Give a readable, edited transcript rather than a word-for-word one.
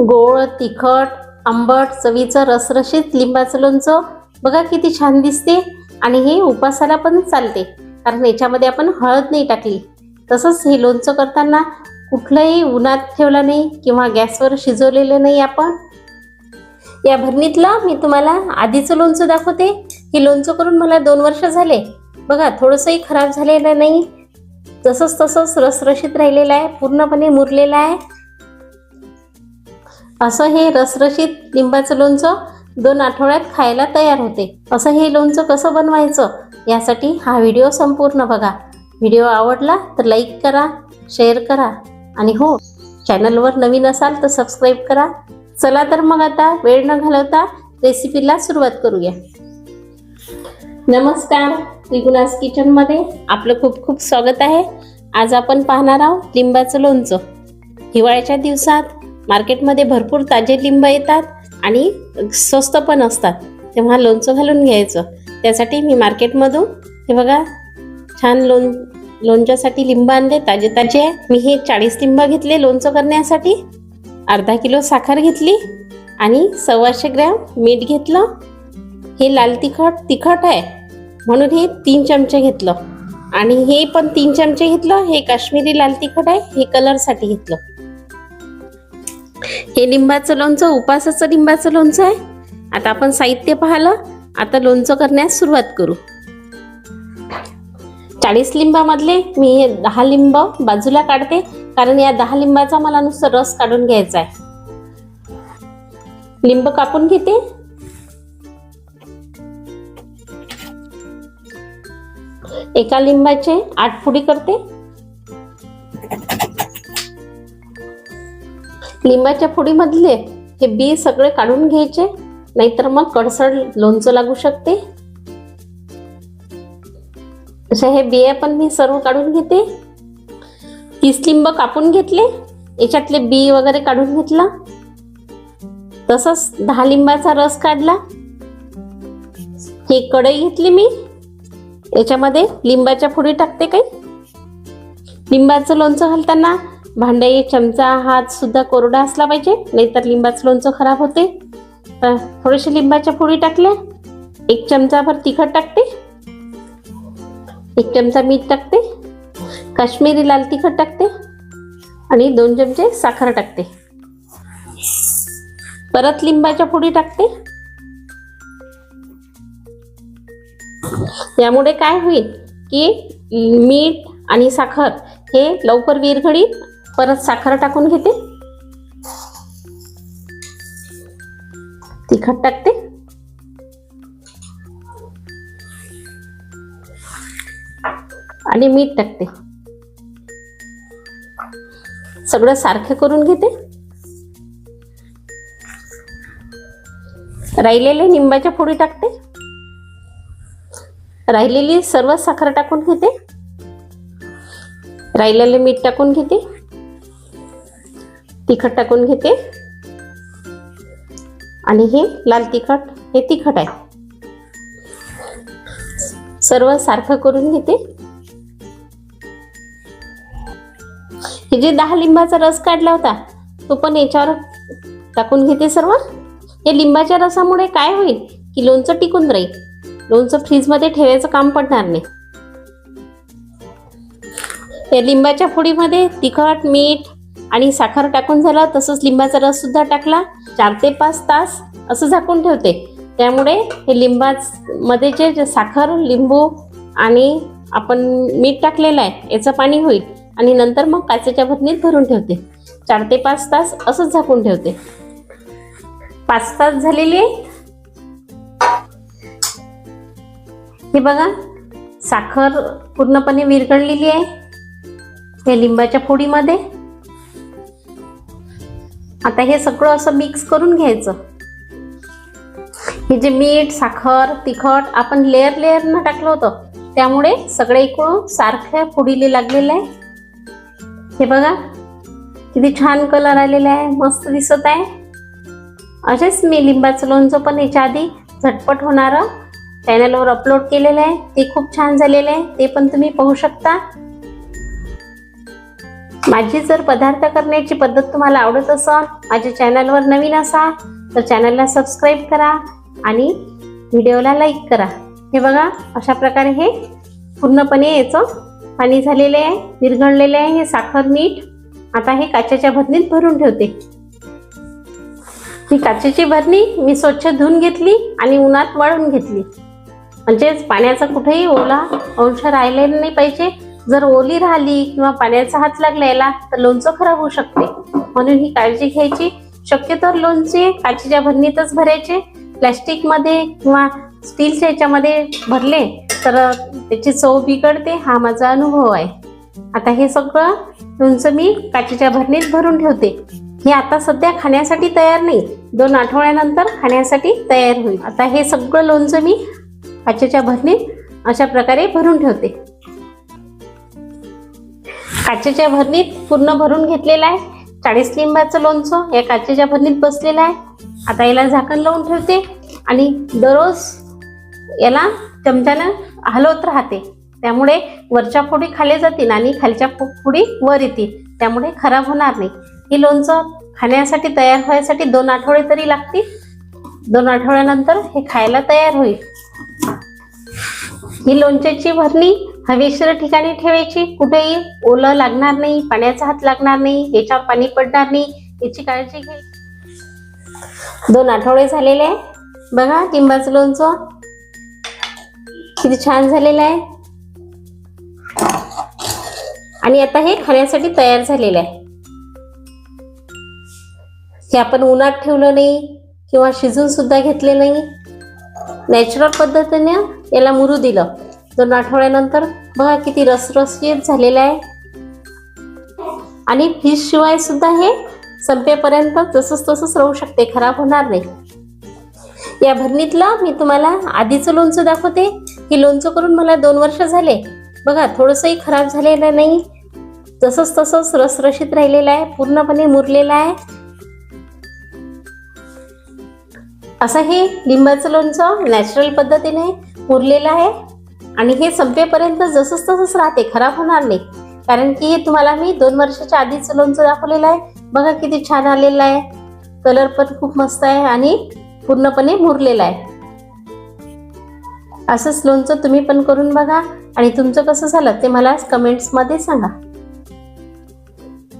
गोड, तिखट, आंबट चवीचं रसरशीत लिंबाचं लोणचं बघा किती छान दिसते. आणि हे उपासाला पण चालते, कारण याच्यामध्ये आपण हळद नाही टाकली. तसंच हे लोणचं करताना कुठलंही उन्हात ठेवलं नाही किंवा गॅसवर शिजवलेलं नाही आपण. या भरणीतलं मी तुम्हाला आधीचं लोणचं दाखवते. हे लोणचं करून मला 2 वर्ष झाले. बघा थोडंसंही खराब झालेलं नाही, तसंच रसरशीत राहिलेलं आहे, पूर्णपणे मुरलेलं आहे. असं हे रसरशीत लिंबाचं लोणचं 2 आठवड्यात खायला तयार होते. असं हे लोणचं कसं बनवायचं यासाठी हा व्हिडिओ संपूर्ण बघा. व्हिडिओ आवडला तर लाईक करा, शेअर करा आणि हो, चॅनलवर नवीन असाल तर सबस्क्राईब करा. चला तर मग आता वेळ न घालवता रेसिपीला सुरुवात करूया. नमस्कार, त्रिगुणास किचनमध्ये आपलं खूप खूप स्वागत आहे. आज आपण पाहणार आहोत लिंबाचं लोणचं. हिवाळ्याच्या दिवसात मार्केटमध्ये भरपूर ताजे लिंब येतात आणि स्वस्त पण असतात, तेव्हा लोणचं घालून घ्यायचं. त्यासाठी मी मार्केटमधून हे बघा छान लोणच्यासाठी लिंब आणले, ताजे ताजे आहे. मी हे 40 लिंब घेतले लोणचं करण्यासाठी. अर्धा किलो साखर घेतली आणि 125 ग्रॅम मीठ घेतलं. हे लाल तिखट आहे म्हणून हे 3 चमचे घेतलं आणि हे पण 3 चमचे घेतलं. हे काश्मीरी लाल तिखट आहे, हे कलरसाठी घेतलं. हे लिंबाचं लोणचं उपासाचं लिंबाचं लोणचं आहे. आता आपण साहित्य पाहिलं, आता लोणचं करण्यास सुरुवात करू. 40 लिंबामधले मी हे 10 लिंब बाजूला काढते, कारण या 10 लिंबाचा मला नुसतं रस काढून घ्यायचा आहे. लिंब कापून घेते. एका लिंबाचे 8 फोडी करते. लिंबाच्या फोडीमधले हे बी सगळे काढून घ्यायचे, नाहीतर मग कडसड लोणचं लागू शकते. अशा हे बिया पण मी सर्व काढून घेते. 30 लिंब कापून घेतले, याच्यातले बी वगैरे काढून घेतला. तसंच 10 लिंबाचा रस काढला. ही कढई घेतली मी, याच्यामध्ये लिंबाच्या फोडी टाकते. काही लिंबाचं लोणचं घालताना भांडे, चमचा, हात सुद्धा कोरडा असला पाहिजे, नाहीतर लिंबाचं लोणचं खराब होते. तर थोडेसे लिंबाच्या फोडी टाकल्या. 1 चमचाभर तिखट टाकते, 1 चमचा मीठ टाकते, काश्मीरी लाल तिखट टाकते आणि 2 चमचे साखर टाकते. परत लिंबाच्या फोडी टाकते. यामुळे काय होईल की मीठ आणि साखर हे लवकर विरघळीत. परत साखर टाकून घेते, तिखट टाकते, आणि मीठ टाकते. सगळं सारखं करून घेते. राहिलेले लिंबाच्या फोडी टाकते. राहिलेली सर्व साखर टाकून घेते. राहिलेले मीठ टाकून घेते, तिखट टाकून घेते आणि हे लाल तिखट, हे तिखट आहे. सर्व सारखं करून घेते. हे जे 10 लिंबाचा रस काढला होता तो पण याच्यावर टाकून घेते सर्व. या लिंबाच्या रसामुळे काय होईल की लोणचं टिकून राहील, लोणचं फ्रीजमध्ये ठेवायचं काम पडणार नाही. या लिंबाच्या फोडीमध्ये तिखट, मीठ आणि साखर टाकून झालं. तसंच लिंबाचा रस सुद्धा टाकला. 4 ते 5 तास असं झाकून ठेवते. त्यामुळे हे लिंबामध्ये जे साखर, लिंबू आणि आपण मीठ टाकलेलं आहे याचं पाणी होईल आणि नंतर मग काचेच्या भरणीत भरून ठेवते. 4 ते 5 तास असंच झाकून ठेवते. 5 तास झालेले. हे बघा साखर पूर्णपणे विरघळलेली आहे या लिंबाच्या फोडीमध्ये. आता हे सगळं असं मिक्स करून घ्यायचं. हे जे मीठ, साखर, तिखट आपण लेअर न टाकलं होतं, त्यामुळे सगळे इकडून सारख्या फोडीला लागलेलं आहे. हे बघा किती छान कलर आलेला आहे, मस्त दिसत आहे. असेच मी लिंबाचं लोणचं पण याच्या आधी झटपट होणारं चॅनलवर अपलोड केलेलं आहे. ते खूप छान झालेलं आहे, ते पण तुम्ही पाहू शकता. माझी जर पदार्थ करण्याची पद्धत तुम्हाला आवडत असेल, माझ्या चॅनलवर नवीन असाल तर चॅनलला सबस्क्राईब करा आणि व्हिडिओला लाईक करा। हे बघा, अशा प्रकारे हे पूर्णपणे याचं पाणी झालेले आहे, विरघळलेले आहे हे साखर मीठ। आता हे काचेच्या भरणीत भरून ठेवते। ही काचेची भरणी मी स्वच्छ धुवून घेतली आणि उन्हात वाळून घेतली, म्हणजे पाण्याचा कुठेही ओला अंश राहिलेला नाही पाहिजे। जर ओली राहिली किंवा पाण्याचा हात लागला याला तर लोणचं खराब होऊ शकते, म्हणून ही काळजी घ्यायची। शक्यतो लोणचे काचेच्या भरणीतच भरायचे। प्लॅस्टिक मध्ये किंवा स्टीलच्या याच्यामध्ये भरले तर त्याची चव बिघडते, हा माझा अनुभव आहे। आता हे सगळं लोणचं मी काचेच्या भरणीत भरून ठेवते। हे आता सध्या खाण्यासाठी तयार नाही, 2 आठवड्यानंतर खाण्यासाठी तयार होईल। आता हे सगळं लोणचं मी काचेच्या भरणीत अशा प्रकारे भरून ठेवते। काचेच्या भरणीत पूर्ण भरून घेतलेलं आहे। 40 लिंबाचं लोणचं या काचेच्या भरणीत बसलेलं आहे। आता याला झाकण लावून ठेवते आणि दररोज याला चमच्यानं हलवत राहते, त्यामुळे वरच्या फोडी खाली जातील आणि खालच्या फोडी वर येतील, त्यामुळे खराब होणार नाही। हे लोणचं खाण्यासाठी तयार व्हायसाठी 2 आठवडे तरी लागतील। 2 आठवड्यानंतर हे खायला तयार होईल। ही लोणच्याची भरणी हवेशीर ठिकाणी ठेवायची, कुठेही ओलं लागणार नाही, पाण्याचा हात लागणार नाही, याच्यावर पाणी पडणार नाही, याची काळजी घ्यायची। 2 आठवडे झालेले आहे। बघा, लिंबाचं लोणचं किती छान झालेलं आहे आणि आता हे खाण्यासाठी तयार झालेलं आहे। हे आपण उन्हात ठेवलं नाही किंवा शिजून सुद्धा घेतले नाही, नॅचरल पद्धतीने याला मुरू दिलं। 2 आठवड्यानंतर बघा किती रसरशीत झालेलं आहे आणि फ्रीज शिवाय सुद्धा हे संपेपर्यंत तसंच तसंच राहू शकते, खराब होणार नाही। या भरणीतलं मी तुम्हाला आधीचं लोणचं दाखवते। हे लोणचं करून मला 2 वर्ष झाले। बघा, थोडंसंही खराब झालेलं नाही, तसंच तसंच रसरशीत राहिलेलं आहे, पूर्णपणे मुरलेलं आहे। असं हे लिंबाचं लोणचं नॅचरल पद्धतीने मुरलेलं आहे आणि हे संपेपर्यंत जसंच तसंच राहते, खराब होणार नाही। कारण की हे तुम्हाला मी 2 वर्षाच्या आधीचं लोणचं दाखवलेलं आहे। बघा किती छान आलेलं आहे, कलर पण खूप मस्त आहे आणि पूर्णपणे मुरलेलं आहे। असंच लोणचं तुम्ही पण करून बघा आणि तुमचं कसं झालं ते मला कमेंट्समध्ये सांगा।